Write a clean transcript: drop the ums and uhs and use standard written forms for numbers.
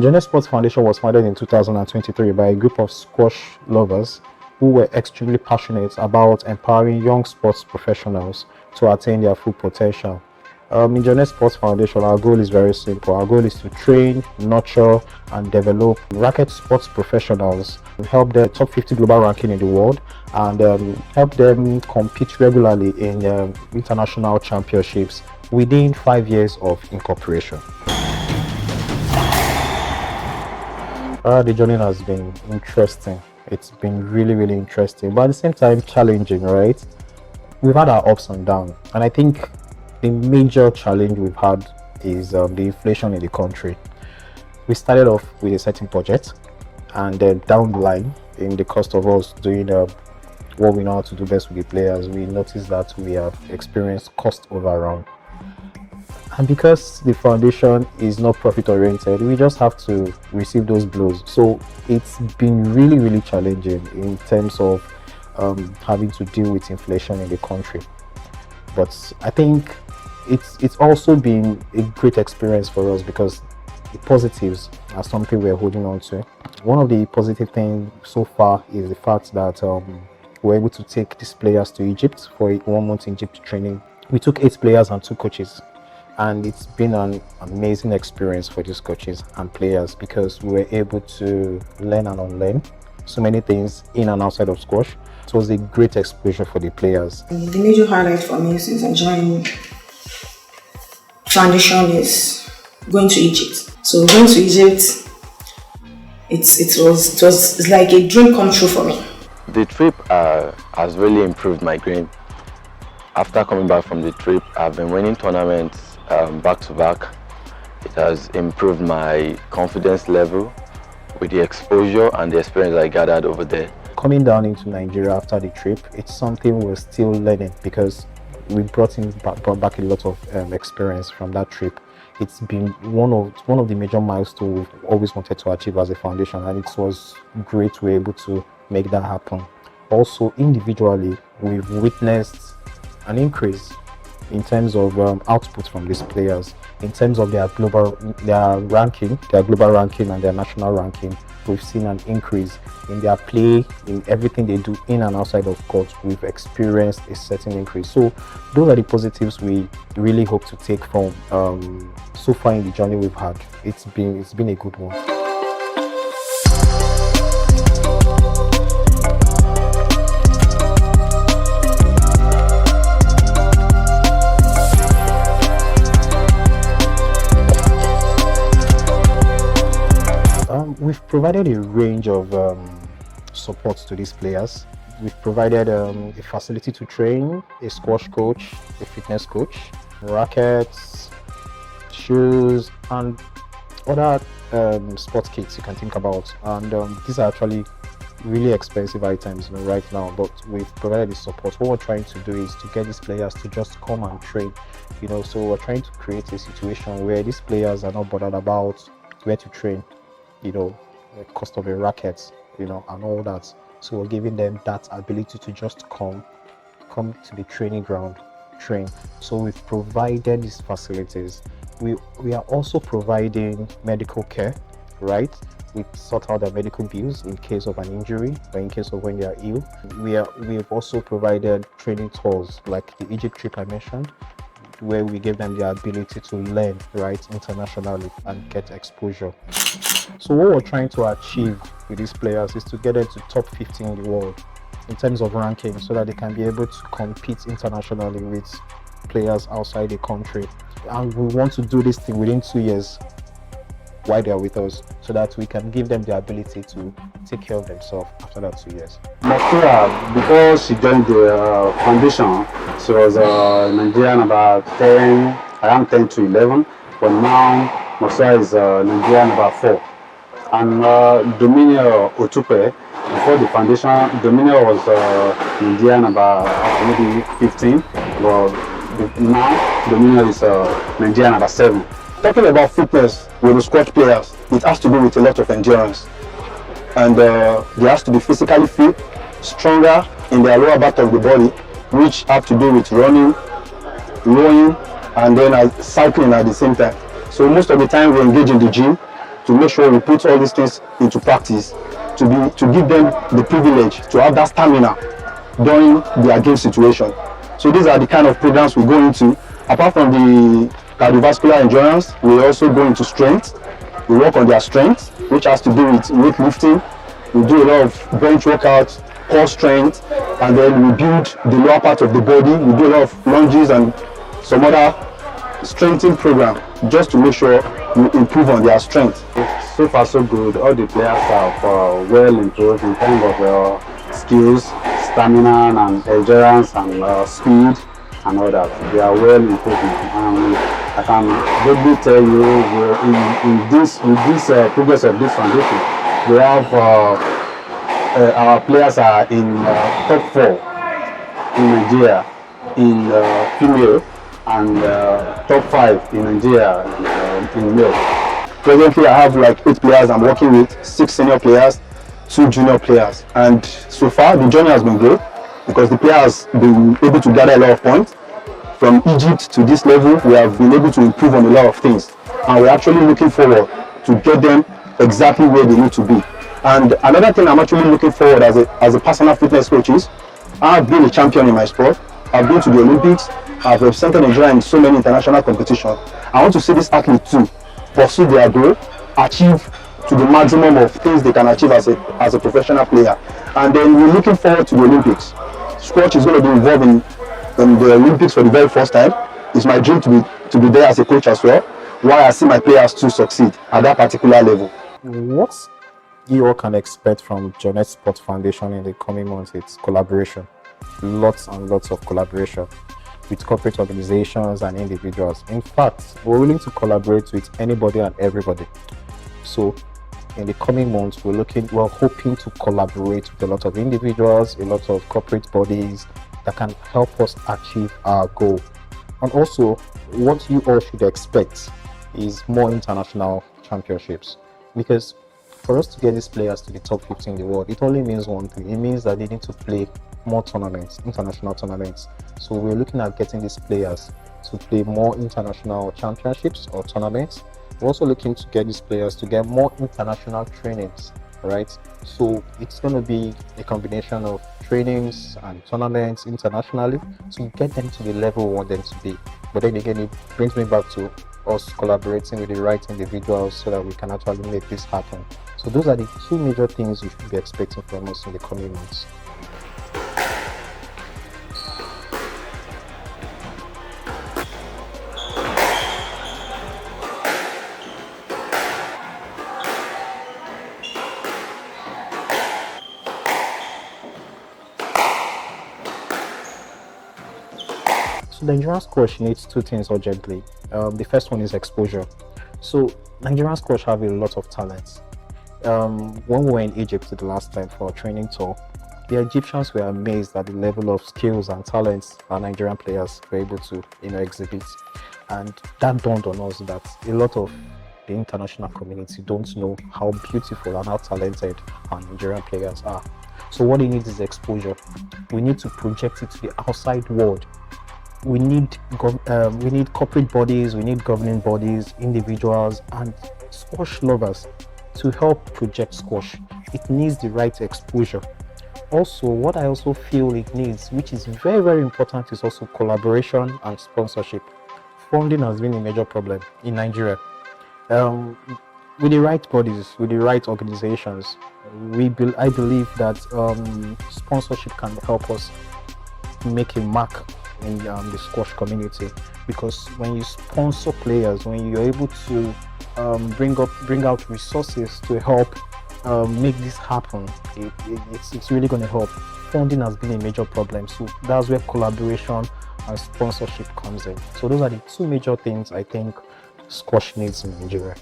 Journey Sports Foundation was founded in 2023 by a group of squash lovers who were extremely passionate about empowering young sports professionals to attain their full potential. In Journey Sports Foundation, our goal is very simple. Our goal is to train, nurture, and develop racket sports professionals, help the top 50 global ranking in the world, and help them compete regularly in international championships within 5 years of incorporation. The journey has been interesting. It's been really interesting, but at the same time challenging, right? We've had our ups and downs, and I think the major challenge we've had is the inflation in the country. We started off with a certain budget, and then down the line, in the cost of us doing what we know how to do best with the players, we noticed that we have experienced cost overrun. And because the foundation is not profit oriented, we just have to receive those blows. So it's been really challenging in terms of having to deal with inflation in the country. But I think it's also been a great experience for us because the positives are something we're holding on to. One of the positive things so far is the fact that we're able to take these players to Egypt for a 1 month Egypt training. We took 8 players and 2 coaches. And it's been an amazing experience for these coaches and players because we were able to learn and unlearn so many things in and outside of squash. It was a great exposure for the players. The major highlight for me since I joined Foundation is going to Egypt. So going to Egypt, it's like a dream come true for me. The trip has really improved my game. After coming back from the trip, I've been winning tournaments back to back. It has improved my confidence level with the exposure and the experience I gathered over there. Coming down into Nigeria after the trip, it's something we're still learning because we brought back a lot of experience from that trip. It's been one of the major milestones we've always wanted to achieve as a foundation, and it was great to be able to make that happen. Also, individually, we've witnessed an increase in terms of output from these players, in terms of their global ranking and their national ranking. We've seen an increase in their play, in everything they do in and outside of court. We've experienced a certain increase. So those are the positives we really hope to take from so far in the journey we've had. It's been a good one. We've provided a range of support to these players. We've provided a facility to train, a squash coach, a fitness coach, rackets, shoes, and other sports kits you can think about. And these are actually really expensive items right now, but we've provided the support. What we're trying to do is to get these players to just come and train, so we're trying to create a situation where these players are not bothered about where to train, the cost of a racket, and all that. So we're giving them that ability to just come to the training ground, train. So we've provided these facilities. We are also providing medical care, right? We sort out their medical bills in case of an injury or in case of when they are ill. We have also provided training tours like the Egypt trip I mentioned, where we give them the ability to learn, right, internationally and get exposure. So what we're trying to achieve with these players is to get them to top 50 in the world in terms of ranking so that they can be able to compete internationally with players outside the country. And we want to do this thing within 2 years while they are with us so that we can give them the ability to take care of themselves after that 2 years. Mastura, before she joined the foundation, she was Nigerian about around 10 to 11, but now Mastura is Nigerian about 4. And Dominia Otupe, before the foundation, Dominia was Nigerian about maybe 15, but now Dominia is Nigerian about 7. Talking about fitness with the squash players, it has to do with a lot of endurance. And they have to be physically fit, stronger in their lower part of the body, which have to do with running, rowing, and then cycling at the same time. So most of the time we engage in the gym, to make sure we put all these things into practice, to give them the privilege to have that stamina during their game situation. So these are the kind of programs we go into. Apart from the cardiovascular endurance, we also go into strength. We work on their strength, which has to do with weightlifting. We do a lot of bench workouts, core strength, and then we build the lower part of the body. We do a lot of lunges and some other strengthening program just to make sure we improve on their strength. So far so good. All the players have well improved in terms of skills, stamina and endurance and speed and all that. They are well improved now. I can boldly tell you with this progress of this foundation, we have our players are in top 4 in Nigeria in female and top 5 in Nigeria in male. Presently, I have like 8 players I'm working with, 6 senior players, 2 junior players, and so far the journey has been good because the players have been able to gather a lot of points. From Egypt to this level, we have been able to improve on a lot of things, and we're actually looking forward to get them exactly where they need to be. And another thing I'm actually looking forward as a personal fitness coach is I've been a champion in my sport. I've been to the Olympics. I've represented Nigeria in so many international competitions. I want to see these athletes too pursue their goal, achieve to the maximum of things they can achieve as a professional player. And then we're looking forward to the Olympics. Squash is going to be involved in the Olympics for the very first time. It's my dream to be there as a coach as well, while I see my players to succeed at that particular level. What you all can expect from JHSF Sports Foundation in the coming months, it's collaboration. Lots and lots of collaboration with corporate organizations and individuals. In fact, we're willing to collaborate with anybody and everybody. So in the coming months, we're hoping to collaborate with a lot of individuals, a lot of corporate bodies that can help us achieve our goal. And also, what you all should expect is more international championships, because for us to get these players to the top 50 in the world, it only means one thing. It means that they need to play more tournaments, international tournaments. So we're looking at getting these players to play more international championships or tournaments. We're also looking to get these players to get more international trainings, right? So it's going to be a combination of trainings and tournaments internationally to get them to the level we want them to be. But then again, it brings me back to us collaborating with the right individuals so that we can actually make this happen. So those are the 2 major things you should be expecting from us in the coming months. So the Nigerian squash needs 2 things urgently. The first one is exposure. So Nigerian squash have a lot of talents. When we were in Egypt the last time for our training tour, the Egyptians were amazed at the level of skills and talents our Nigerian players were able to exhibit. And that dawned on us that a lot of the international community don't know how beautiful and how talented our Nigerian players are. So what they need is exposure. We need to project it to the outside world. We need corporate bodies, we need governing bodies, individuals, and squash lovers to help project squash. It needs the right exposure. Also, what I also feel it needs, which is very, very important, is also collaboration and sponsorship. Funding has been a major problem in Nigeria. With the right bodies, with the right organizations, I believe that sponsorship can help us make a mark in the squash community, because when you sponsor players, when you're able to bring out resources to help make this happen, it's really going to help. Funding has been a major problem, so that's where collaboration and sponsorship comes in. So those are the 2 major things I think squash needs in Nigeria.